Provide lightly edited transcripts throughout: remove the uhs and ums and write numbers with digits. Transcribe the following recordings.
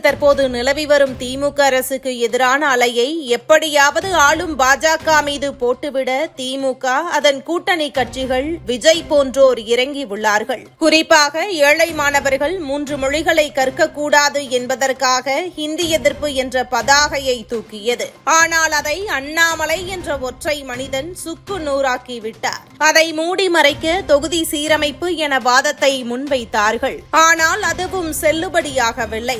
தற்போது நிலவி வரும் திமுக அரசுக்கு எதிரான அலையை எப்படியாவது ஆளும் பாஜக மீது போட்டுவிட திமுக, அதன் கூட்டணி கட்சிகள், விஜய் போன்றோர் இறங்கியுள்ளார்கள். குறிப்பாக ஏழை மாணவர்கள் 3 மொழிகளை கற்கக்கூடாது என்பதற்காக ஹிந்தி எதிர்ப்பு என்ற பதாகையை தூக்கியது. ஆனால் அதை அண்ணாமலை என்ற ஒற்றை மனிதன் சுக்கு நூறாக்கிவிட்டார். அதை மூடி மறைக்க தொகுதி சீரமைப்பு என வாதத்தை முன்வைத்தார்கள். ஆனால் அதுவும் செல்லுபடியாகவில்லை.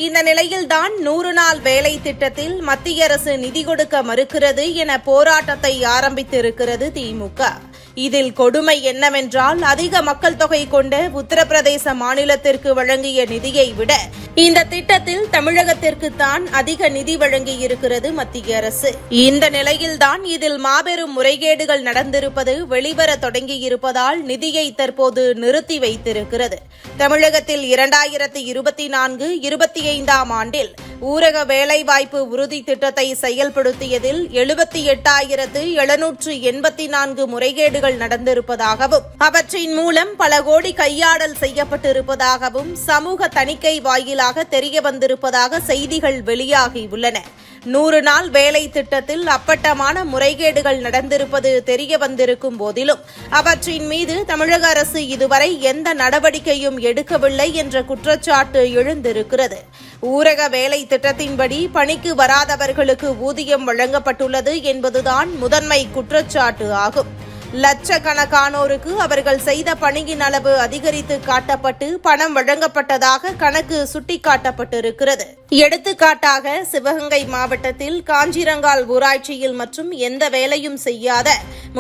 இந்த நிலையில்தான் 100 நாள் வேலை திட்டத்தில் மத்திய அரசு நிதி கொடுக்க மறுக்கிறது என போராட்டத்தை ஆரம்பித்திருக்கிறது திமுக. இதில் கொடுமை என்னவென்றால், அதிக மக்கள் தொகை கொண்ட உத்தரப்பிரதேச மாநிலத்திற்கு வழங்கிய நிதியை விட இந்த திட்டத்தில் தமிழகத்திற்குத்தான் அதிக நிதி வழங்கியிருக்கிறது மத்திய அரசு. இந்த நிலையில்தான் இதில் மாபெரும் முறைகேடுகள் நடந்திருப்பது வெளிவர தொடங்கியிருப்பதால் நிதியை தற்போது நிறுத்தி வைத்திருக்கிறது. தமிழகத்தில் 2024-25 ஆண்டில் ஊரக வேலைவாய்ப்பு உறுதி திட்டத்தை செயல்படுத்தியதில் 78,784 முறைகேடுகள் நடந்திருப்பதாகவும், அவற்றின் மூலம் பல கோடி கையாடல் செய்யப்பட்டிருப்பதாகவும் சமூக தணிக்கை வாயிலாக தெரியவந்திருப்பதாக செய்திகள் வெளியாகியுள்ளன. 100 நாள் வேலை திட்டத்தில் அப்பட்டமான முறைகேடுகள் நடந்திருப்பது தெரியவந்திருக்கும் போதிலும் அவற்றின் மீது தமிழக அரசு இதுவரை எந்த நடவடிக்கையும் எடுக்கவில்லை என்ற குற்றச்சாட்டு எழுந்திருக்கிறது. ஊரக வேலை திட்டத்தின்படி பணிக்கு வராதவர்களுக்கு ஊதியம் வழங்கப்பட்டுள்ளது என்பதுதான் முதன்மை குற்றச்சாட்டு ஆகும். லட்சக்கணக்கானோருக்கு அவர்கள் செய்த பணியின் அளவு அதிகரித்து காட்டப்பட்டு பணம் வழங்கப்பட்டதாக கணக்கு சுட்டிக்காட்டப்பட்டிருக்கிறது. எடுத்துக்காட்டாக, சிவகங்கை மாவட்டத்தில் காஞ்சிரங்கால் ஊராட்சியில் மற்றும் எந்த வேலையும் செய்யாத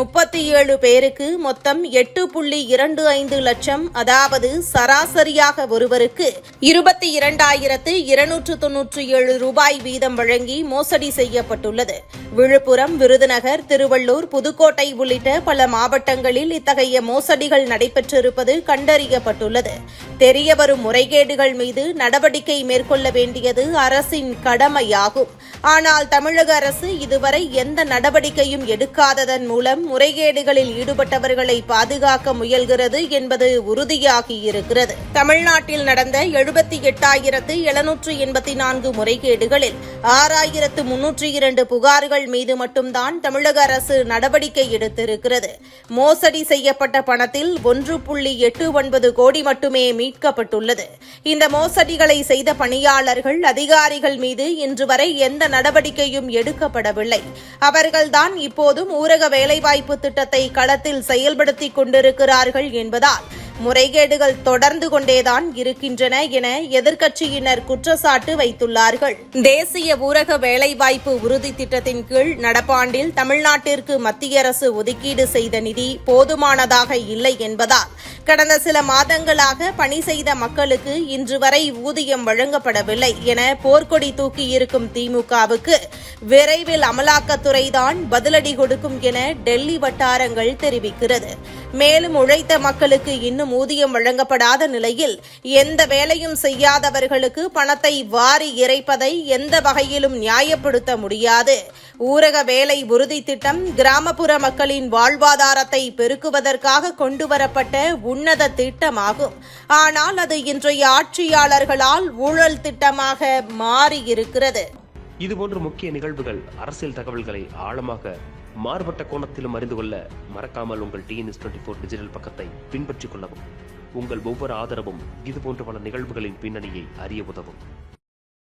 37 பேருக்கு மொத்தம் 8.25 லட்சம், அதாவது சராசரியாக ஒருவருக்கு 22,297 ரூபாய் வீதம் வழங்கி மோசடி செய்யப்பட்டுள்ளது. விழுப்புரம், விருதுநகர், திருவள்ளூர், புதுக்கோட்டை உள்ளிட்ட பல மாவட்டங்களில் இத்தகைய மோசடிகள் நடைபெற்றிருப்பது கண்டறியப்பட்டுள்ளது. தெரியவரும் முறைகேடுகள் மீது நடவடிக்கை மேற்கொள்ள வேண்டியது அரசின் கடமையாகும். ஆனால் தமிழக அரசு இதுவரை எந்த நடவடிக்கையும் எடுக்காததன் மூலம் முறைகேடுகளில் ஈடுபட்டவர்களை பாதுகாக்க முயல்கிறது என்பது உறுதியாகியிருக்கிறது. தமிழ்நாட்டில் நடந்த 78,784 முறைகேடுகளில் 6,302 புகார்கள் மீது மட்டும்தான் தமிழக அரசு நடவடிக்கை எடுத்திருக்கிறது. மோசடி செய்யப்பட்ட பணத்தில் 1.89 கோடி மட்டுமே மீட்கப்பட்டுள்ளது. இந்த மோசடிகளை செய்த பணியாளர்கள், அதிகாரிகள் மீது இன்று வரை எந்த நடவடிக்கையும் எடுக்கப்படவில்லை. அவர்கள்தான் இப்போதும் ஊரக வேலைவாய்ப்பு திட்டத்தை களத்தில் செயல்படுத்திக் கொண்டிருக்கிறார்கள் என்பதால் முறைகேடுகள் தொடர்ந்து கொண்டேதான் இருக்கின்றன என எதிர்க்கட்சியினர் குற்றச்சாட்டு வைத்துள்ளார்கள். தேசிய ஊரக வேலைவாய்ப்பு உறுதி திட்டத்தின் கீழ் நடப்பாண்டில் தமிழ்நாட்டிற்கு மத்திய அரசு ஒதுக்கீடு செய்த நிதி போதுமானதாக இல்லை என்பதால் கடந்த சில மாதங்களாக பணி செய்த மக்களுக்கு இன்று வரை ஊதியம் வழங்கப்படவில்லை என போர்க்கொடி தூக்கியிருக்கும் திமுகவுக்கு விரைவில் அமலாக்கத்துறைதான் பதிலடி கொடுக்கும் என டெல்லி வட்டாரங்கள் தெரிவிக்கிறது. மேலும் உழைத்த மக்களுக்கு இன்னும் ஊதியம் வழங்கப்படாத நிலையில் எந்த வேலையும் செய்யாதவர்களுக்கு பணத்தை வாரி இறைப்பதை எந்த வகையிலும் நியாயப்படுத்த முடியாது. ஊரக வேலை உறுதி திட்டம் கிராமப்புற மக்களின் வாழ்வாதாரத்தை பெருக்குவதற்காக கொண்டுவரப்பட்ட உன்னத திட்டமாகும். ஆனால் அது இன்றைய ஆட்சியாளர்களால் ஊழல் திட்டமாக மாறியிருக்கிறது. இதுபோன்ற முக்கிய நிகழ்வுகள், அரசியல் தகவல்களை ஆழமாக மாறுபட்ட கோணத்திலும் அறிந்து கொள்ள மறக்காமல் உங்கள் TNS24 டிஜிட்டல் பக்கத்தை பின்பற்றிக் கொள்ளவும். உங்கள் ஒவ்வொரு ஆதரவும் இதுபோன்ற பல நிகழ்வுகளின் பின்னணியை அறிய உதவும்.